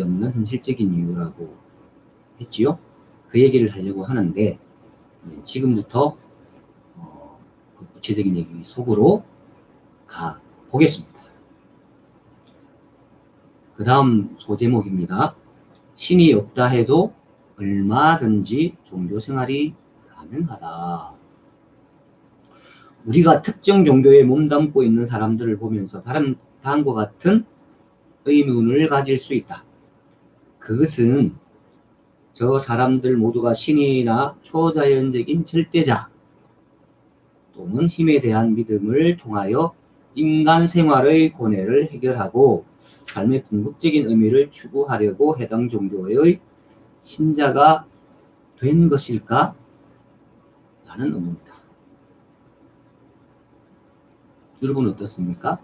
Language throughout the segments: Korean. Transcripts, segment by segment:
없는 현실적인 이유라고 했지요. 그 얘기를 하려고 하는데 지금부터 그 구체적인 얘기 속으로 가 보겠습니다. 그 다음 소제목입니다. 신이 없다 해도 얼마든지 종교 생활이 가능하다. 우리가 특정 종교에 몸담고 있는 사람들을 보면서 다음과 같은 의문을 가질 수 있다. 그것은 저 사람들 모두가 신이나 초자연적인 절대자 또는 힘에 대한 믿음을 통하여 인간 생활의 고뇌를 해결하고 삶의 궁극적인 의미를 추구하려고 해당 종교의 신자가 된 것일까? 라는 의문입니다. 여러분 어떻습니까?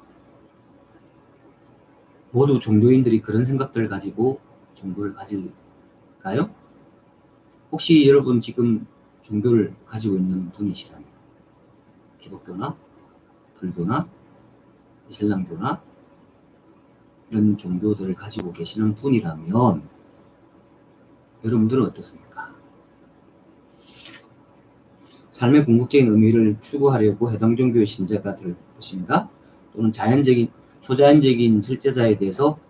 모두 종교인들이 그런 생각들을 가지고 종교를 가질까요? 혹시 여러분 지금 종교를 가지고 있는 분이시라면 기독교나 불교나 이슬람교나 이런 종교들을 가지고 계시는 분이라면 여러분들은 어떻습니까? 삶의 궁극적인 의미를 추구하려고 해당 종교의 신자가 될 것인가? 또는 초자연적인 실제자에 대해서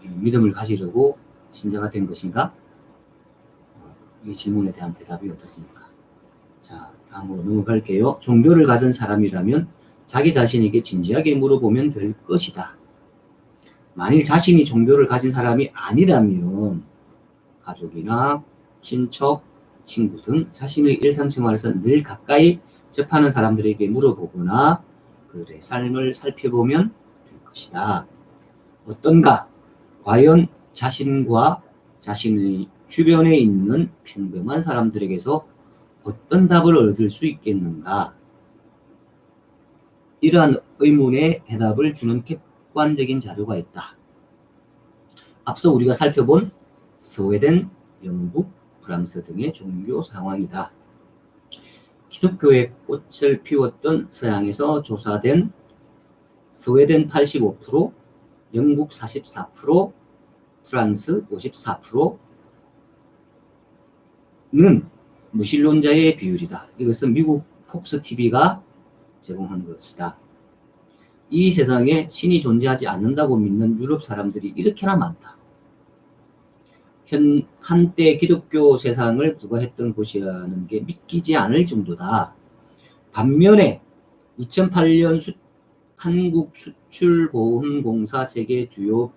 믿음을 가지려고 신자가 된 것인가? 이 질문에 대한 대답이 어떻습니까? 자, 다음으로 넘어갈게요. 종교를 가진 사람이라면 자기 자신에게 진지하게 물어보면 될 것이다. 만일 자신이 종교를 가진 사람이 아니라면 가족이나 친척, 친구 등 자신의 일상생활에서 늘 가까이 접하는 사람들에게 물어보거나 그들의 삶을 살펴보면 될 것이다. 어떤가? 과연 자신과 자신의 주변에 있는 평범한 사람들에게서 어떤 답을 얻을 수 있겠는가? 이러한 의문에 해답을 주는 객관적인 자료가 있다. 앞서 우리가 살펴본 스웨덴, 영국, 프랑스 등의 종교 상황이다. 기독교의 꽃을 피웠던 서양에서 조사된 스웨덴 85%, 영국 44%, 프랑스 54%는 무신론자의 비율이다. 이것은 미국 폭스TV가 제공한 것이다. 이 세상에 신이 존재하지 않는다고 믿는 유럽 사람들이 이렇게나 많다. 한때 기독교 세상을 구가했던 곳이라는 게 믿기지 않을 정도다. 반면에 2008년 한국수출보험공사 세계 주요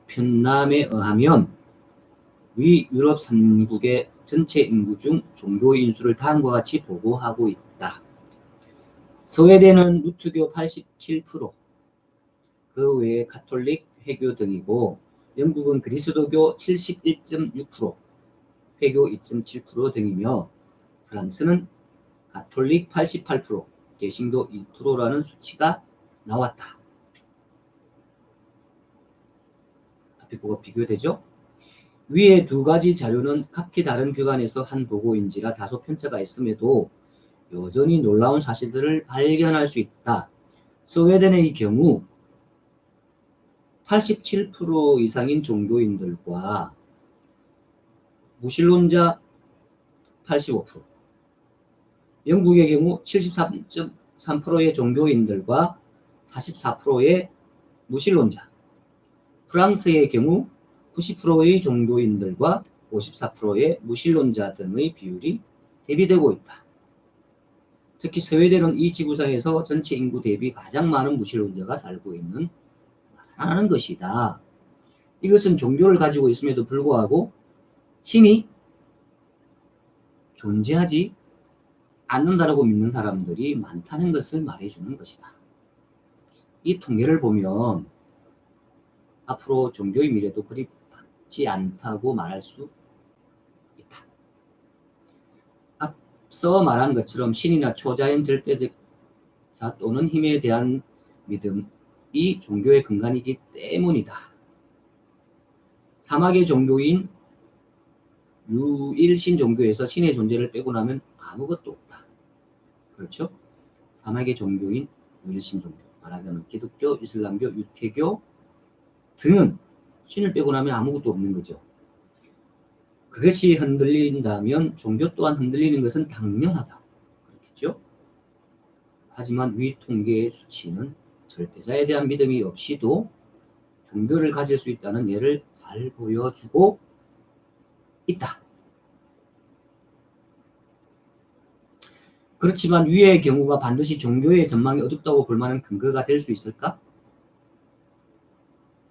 편남에 의하면 위 유럽 3국의 전체 인구 중 종교인 수를 다음과 같이 보고하고 있다. 스웨덴은 루트교 87%, 그 외에 가톨릭, 회교 등이고 영국은 그리스도교 71.6%, 회교 2.7% 등이며 프랑스는 가톨릭 88%, 개신교 2%라는 수치가 나왔다. 앞에 보고 비교되죠? 위의 두 가지 자료는 각기 다른 기관에서 한 보고인지라 다소 편차가 있음에도 여전히 놀라운 사실들을 발견할 수 있다. 스웨덴의 경우 87% 이상인 종교인들과 무신론자 85%, 영국의 경우 73.3%의 종교인들과 44%의 무신론자, 프랑스의 경우 90%의 종교인들과 54%의 무신론자 등의 비율이 대비되고 있다. 특히 스웨덴은 이 지구상에서 전체 인구 대비 가장 많은 무신론자가 살고 있는 나라라는 것이다. 이것은 종교를 가지고 있음에도 불구하고 신이 존재하지 않는다라고 믿는 사람들이 많다는 것을 말해주는 것이다. 이 통계를 보면 앞으로 종교의 미래도 그리 밝지 않다고 말할 수 있다. 앞서 말한 것처럼 신이나 초자연 절대적 자 또는 힘에 대한 믿음이 종교의 근간이기 때문이다. 사막의 종교인 유일신 종교에서 신의 존재를 빼고 나면 아무것도 없다. 그렇죠? 사막의 종교인 유일신 종교, 말하자면 기독교, 이슬람교, 유태교, 등은 신을 빼고 나면 아무것도 없는 거죠. 그것이 흔들린다면 종교 또한 흔들리는 것은 당연하다. 그렇겠죠? 하지만 위 통계의 수치는 절대자에 대한 믿음이 없이도 종교를 가질 수 있다는 예를 잘 보여주고 있다. 그렇지만 위의 경우가 반드시 종교의 전망이 어둡다고 볼 만한 근거가 될 수 있을까?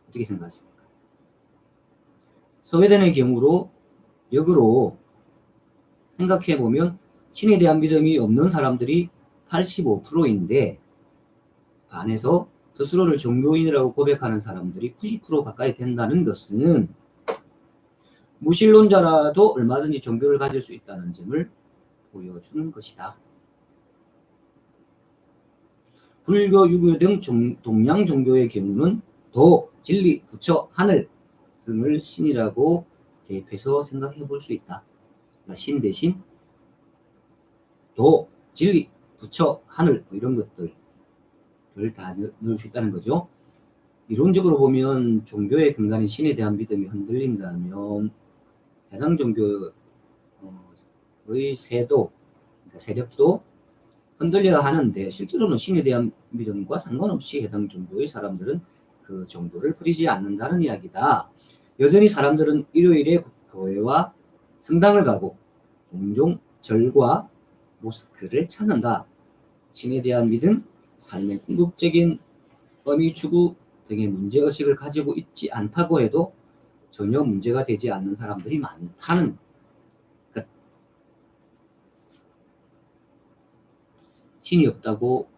어떻게 생각하십니까? 스웨덴의 경우로 역으로 생각해보면 신에 대한 믿음이 없는 사람들이 85%인데 반해서 스스로를 종교인이라고 고백하는 사람들이 90% 가까이 된다는 것은 무신론자라도 얼마든지 종교를 가질 수 있다는 점을 보여주는 것이다. 불교, 유교 등 동양 종교의 경우는 도, 진리, 부처, 하늘 등을 신이라고 대입해서 생각해 볼 수 있다. 그러니까 신 대신 도, 진리, 부처, 하늘 이런 것들을 다 넣을 수 있다는 거죠. 이론적으로 보면 종교의 근간인 신에 대한 믿음이 흔들린다면 해당 종교의 세도, 그러니까 세력도 흔들려야 하는데 실제로는 신에 대한 믿음과 상관없이 해당 종교의 사람들은 그 종교를 부리지 않는다는 이야기다. 여전히 사람들은 일요일에 교회와 성당을 가고 종종 절과 모스크를 찾는다. 신에 대한 믿음, 삶의 궁극적인 의미 추구 등의 문제의식을 가지고 있지 않다고 해도 전혀 문제가 되지 않는 사람들이 많다는 것. 신이 없다고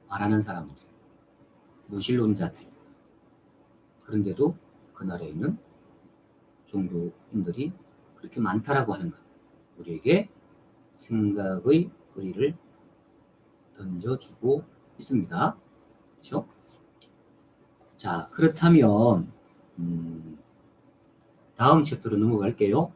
말하는 사람들, 무신론자들. 그런데도 그 나라에는 종교인들이 그렇게 많다라고 하는 것. 우리에게 생각의 거리를 던져주고 있습니다. 그렇죠? 자, 그렇다면 다음 챕터로 넘어갈게요.